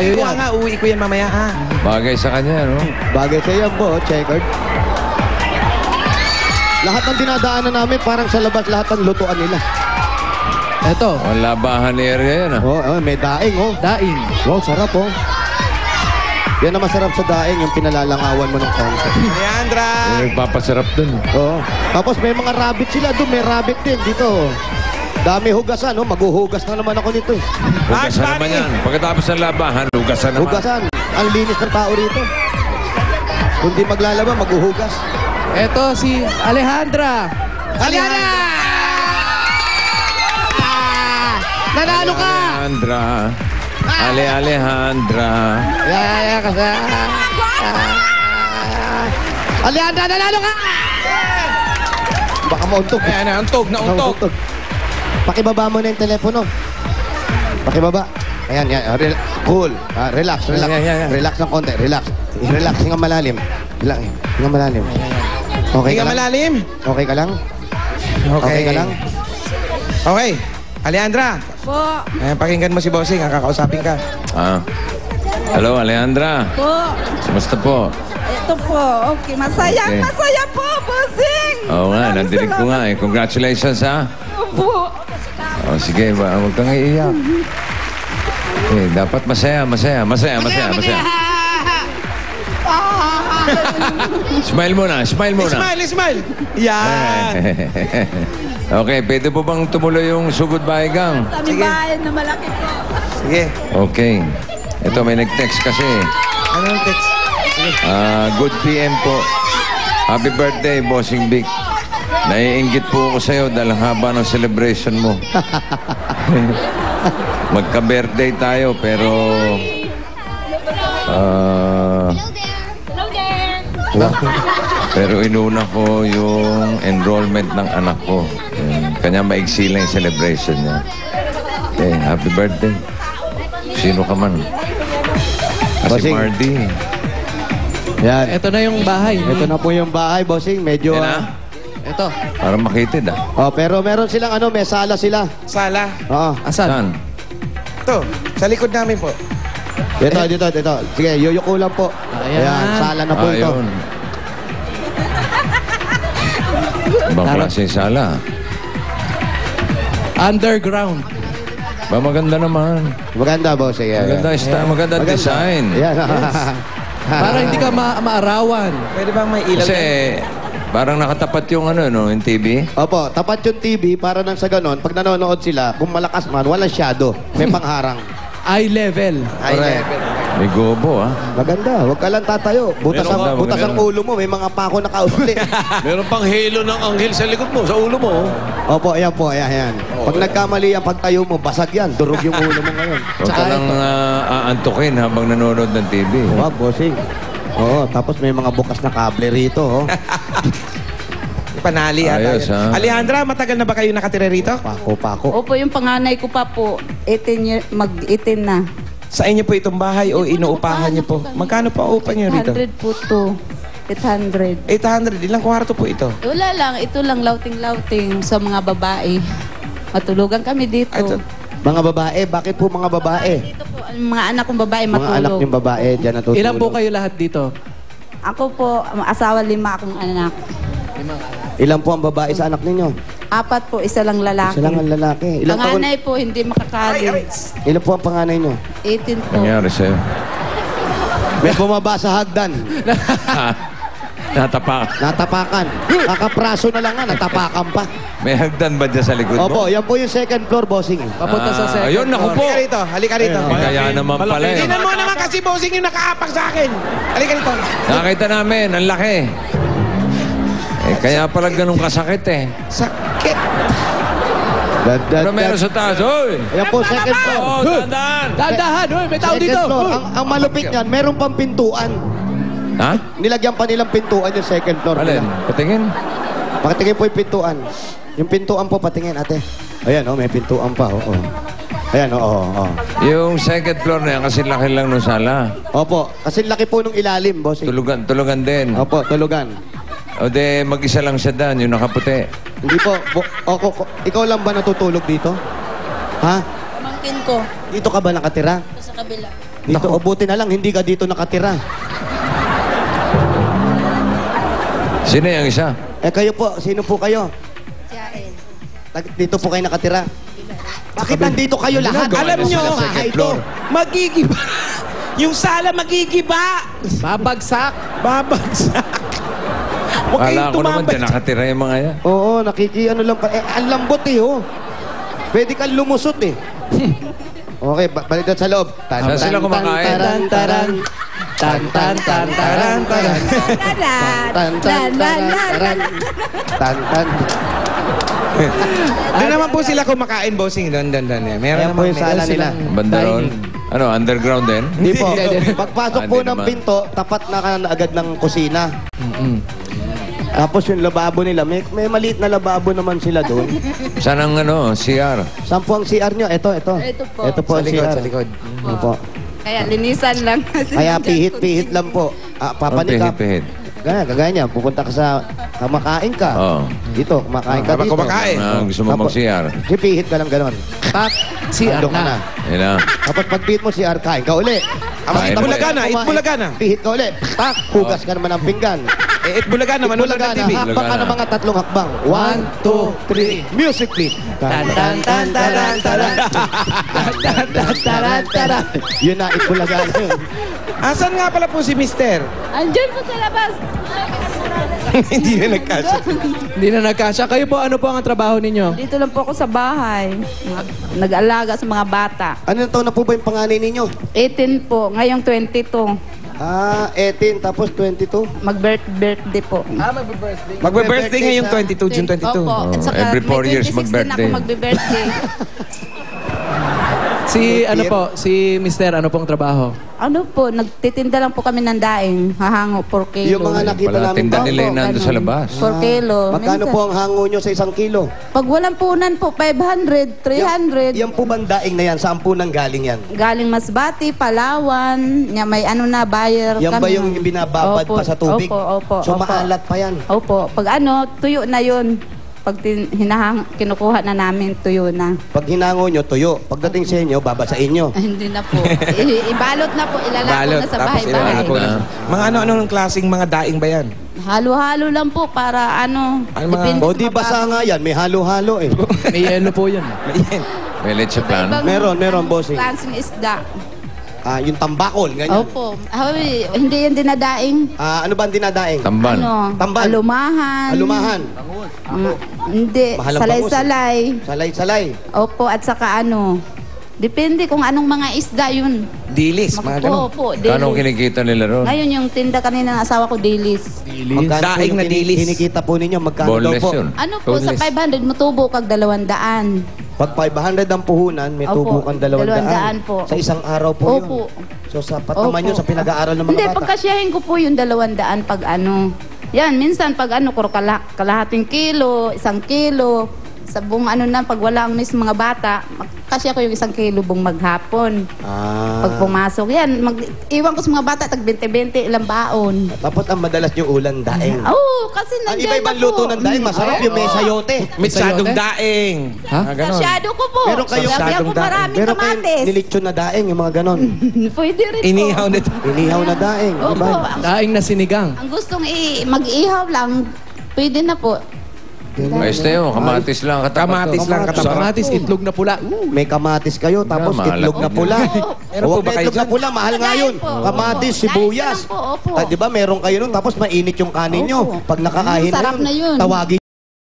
Sa'yo Kuha yan. nga, uwi ko yan mamaya, ha? Bagay sa kanya, no? Bagay sa yan po, checkered. Lahat ng dinadaanan namin, parang sa labas lahat ng lutuan nila. Eto, Ang labahan ni area yan, ah. May daing, daing. Wow, sarap, Yan ang masarap sa daing, yung pinalalangawan mo ng konti. Leandra! Yung nagpapasarap dun. Tapos may mga rabbit sila doon, may rabbit din dito. Dami hugasan, maghuhugas na naman ako nito. Hugasan naman yan. Pagkatapos ng labahan, hugasan naman. Hugasan. Ang linis ng tao rito. Kung di maglalaba, maghuhugas. Eto si Alejandra. Alejandra! Nanalo ka! Alejandra. Alejandra. Alejandra, nanalo ka! Baka mauntog. Ayan, nauntog, nauntog. Pakibaba mo na yung telepono. Pakibaba. Ayan, yan. Cool. Relax, relax. Yan. Relax ng konti. Relax. Relax. Hinga malalim. Hinga malalim. Okay ka Hinga lang? malalim. Okay ka lang? Okay ka lang? Okay. Alejandra. Po. Ayan, pakinggan mo si Bossing, kakausapin ka. Hello, Alejandra. Po. Kumusta po? Ito po. Okay. Masaya, Okay. masaya po, bossing. Oo nga, Maraming nandinig ko salamat nga eh. Congratulations, ha? po. Sige, huwag kang iiyak. Okay, dapat masaya. Smile muna. Smile. Yan. Okay, pwede po bang tumuloy yung sugod bahay gang? Sa aming bahay na malaki po. Sige. Okay. Ito, may nag-text kasi. Ano yung text? Good PM po. Happy birthday, Bossing Vic. Naiinggit po ako sa'yo dahil haba ng celebration mo. Magka-birthday tayo, pero... pero inuna ko yung enrollment ng anak ko. Kanya maigsi lang yung celebration niya. Okay, happy birthday. Sino ka man? Kasi Bossing. Mardy. Yan. Eto na yung bahay. Ito na po yung bahay, bossing. Medyo... Yan na? Eto. Parang makitid, ah. pero meron silang may sala sila. Sala. Oo. Asan? Saan? Ito, sa likod namin po. Dito. Sige, yuyuko lang po. Ayan. Sala na po ito. Ayun. Ibang klase yung sala. Underground. Ba, maganda naman. Maganda, bossing. Maganda design. Yan. Para hindi ka maarawan. Pwede bang may ilaw Kasi yan? parang nakatapat yung yung TV. Opo, tapat yung TV para nang sa ganon, pag nanonood sila, kung malakas man, walang shadow. May pangharang. Eye level. Ay, level. May gobo, ah. Maganda, huwag ka lang tatayo. Butas ang, Meron butas ang meron. ulo mo, may mga pako na kaunti. Meron pang halo ng anghel sa likod mo, sa ulo mo. Opo, ayan po, ayan. Pag nagkamali ang pagtayo mo, basag yan. Durog yung ulo mo ngayon. Huwag ka lang aantukin habang nanonood ng TV. Wag, bossing. Oo, tapos may mga bukas na kable rito, Panali ata Ayos, yan. ha? Alejandra, matagal na ba kayo nakatira rito? Pako. Opo, yung panganay ko pa po. 18 na. Sa inyo po itong bahay o inuupahan niyo po? Magkano po ang upa niyo rito? 800 po to. 800. 800. Ilang kwarto po ito? Wala lang. Ito lang lauting-lauting sa mga babae. Matulugan kami dito. Ito. Mga babae, bakit po mga babae? Dito po, ang mga anak kong babae Mga anak matulog. niyong babae, dyan natutulog. Ilan po kayo lahat dito? Ako po, asawa 5 akong anak. Ilan po ang babae sa anak ninyo? 4 po, isa lang lalaki. Isa lang ang lalaki. Ilang taon? Panganay po, hindi makakalim. Ilan po ang panganay niyo? 18 po. Nangyari sa'yo. May bumaba sa hagdan. Natapak. Natapakan. Kakapraso na lang nga, natapakan pa. May hagdan ba dyan sa likod mo? Opo, yan po yung second floor, bossing. Papunta sa second Ayun, naku po. Halika rito. Kaya naman pala eh. Tingnan mo naman kasi Bossing yung nakaapak sa akin. Halika rito. Nakita namin, ang laki. Kaya pala ganun kasakit eh. Sakit. Ano meron sa taas? Hoy! Yan po, second floor. Oh, tandaan! Dandahan! Hoy, may tao Second dito! floor. Ang malupit niyan, meron pang pintuan. Ha? Nilagyan pa nilang pintuan yung second floor. Alin? nila. Patingin. Patingin po yung pintuan. Yung pintuan po, patingin, ate. Ayan, may pintuan pa. Ayan, Yung second floor na yan, kasi laki lang nung sala. Opo, kasi laki po nung ilalim, boss. Tulugan din. Opo, tulugan. O de, mag-isa lang siya dan, yung nakaputi. Hindi po, ikaw lang ba natutulog dito? Ha? Pamangkin ko. Dito ka ba nakatira? Sa kabila. Dito, o buti na lang, hindi ka dito nakatira. Sino yung isa? Kayo po, sino po kayo? Dito po kayo nakatira. Bakit nandito kayo lahat? Ginagawa Alam na nyo, sila second floor. magigiba. Yung sala magigiba. Babagsak. Babagsak. Huwag Kala kayong ko naman tumambay. dyan nakatira yung mga yan. Oo, nakikiano lang pa. Ang lambot oh. Pwede kang lumusot Okay, balik na sa loob. Saan sila kumakain? Taran, taran. Tan, tan, tan, taran, taran. Tan, tan, taran. Tan, tan. Doon naman po sila kumakain, bossing. Doon. Meron Ayan po naman yung sala nila. Bandarol? Ano, underground din? Hindi po. Pagpasok po Hindi ng naman. pinto, tapat na ka na agad ng kusina. Tapos yung lababo nila, may maliit na lababo naman sila doon. Saan ang ano, CR? Saan po ang CR nyo? Ito. Ito po. Ito po Sa ang likod, CR. sa likod. Opo. Kaya linisan lang. Kaya pihit-pihit lang po. Papanikap. Pihit-pihit. Kagaya niya, pupunta ka sa kumakain ka. Oo. Dito, kumakain ka Habang dito. kumakain. Gusto mo mag-CR? Pihit ka lang gano'n. Pak. CR Ando ka na. na. Yan na. Tapos pag pihit mo CR, kain ka uli. Kain mo. Itbulaga na. Pihit ka uli. Pak, hugas ka naman ng pinggan. Itbulaga na, manonood Itbulaga ng na, TV. hakbang ka ng mga 3 hakbang. 1, 2, 3. Music please. Tan tan tan taran taran. Tan tan tan taran taran. Yun na, itbulaga na yun. Asan nga pala po si Mister? Andyan po sa labas. Hindi na nagkasya. Hindi na nagkasya. Kayo po, ano po ang trabaho ninyo? Dito lang po ako sa bahay. Nag-alaga sa mga bata. Ano taon na po ba yung panganay ninyo? 18 po, ngayong 22. 18, tapos 22. Mag-birthday po. Magbe-birthday ngayong 22, June 22. Opo. At saka every 4 may years 26 din mag-birthday. ako magbe-birthday. Si Mister, ano pong trabaho? Ano po, nagtitinda lang po kami ng daing. Hahango, 4 kilo. Yung mga nakita Pala, namin tinda ba? nila yung nando sa labas. 4 kilo. Magkano Minsan- po ang hango nyo sa 1 kilo? Pag walang punan po, 500, 300. Yan po bandaing na yan, saan po nang galing yan? Galing Masbati, Palawan. May ano na, buyer Yan kami. ba yung binababad Opo, pa sa tubig? Opo. So opo. maalat pa yan. Opo. Pag ano, tuyo na yun. Pag kinukuha na namin, tuyo na. Pag hinango nyo, tuyo. Pagdating sa inyo, babasain nyo. Hindi na po. Ibalot na po, ilalako Balot, na sa tapos bahay-bahay. ilalagay po na. Mga ano-anong klaseng mga daing ba yan? Halo-halo lang po para ano. Ano mga- depende O sa di mga basa nga yan, may halo-halo eh. May yelo po yun. May leche plan. ibang Meron, bossing. klaseng isda. Yung tambakol, ganyan. Opo. Ay, hindi yan dinadaing. Ano ba ang dinadaing? Tamban. Ano? Tamban. Alumahan. Alumahan. Hindi. Mahal ang Salay-salay. Salay-salay. Opo. At saka ano. Depende kung anong mga isda yun. Dilis, mga ganun. Opo. Kano Dilis. kinikita nila ron? Ngayon yung tinda kanina ng asawa ko, dilis. Magkano po Daing yung na dilis. kinikita po ninyo? Magkano daw Boneless po? yun. Ano po, sa Boneless. 500 mutubo kag 200. Pag 500 ang puhunan, may Opo, tubo kang 200. 200 po. Sa isang araw po Opo. yun. So sapat naman Opo. yun sa pinag-aaral ng mga Hindi, bata. pagkasyahin ko po yung 200 pag ano. Yan, minsan pag ano, kalahating kilo, 1 kilo. Sa buong ano na, pag wala ang miss mga bata, kasya ko yung 1 kilo buong maghapon. Pag pumasok, yan, iwan ko sa mga bata, tag 20-20, ilang baon. Tapos ang madalas yung ulan daing. Oo, kasi Ang nandiyan iba-ibang na po. luto ng daing, masarap yung may sayote. Mitsadong Sayote? daing. Ha? Mga ganun. Kasyado ko po. Meron kayo- Lagyan ko Kasyadong daing. maraming Meron kayong kamatis. nilitsyon na daing, yung mga ganon. Pwede rin po. Inihaw na ito. Inihaw na daing, di Opo, ba? Daing na sinigang. ang gustong mag-ihaw lang, pwede na po. Ayos na yun. Kamatis lang. Kamatis lang katapat. Kamatis, itlog na pula. May kamatis kayo, tapos mahal itlog na ako. pula. Meron po Huwag ba na kayo itlog na dyan? pula, mahal nga yun. Daing po. Kamatis, Opo. sibuyas. Daing na lang po, opo. Di ba meron kayo nun, tapos mainit yung kanin nyo. Opo. Pag nakakain Sarap na yun. tawagin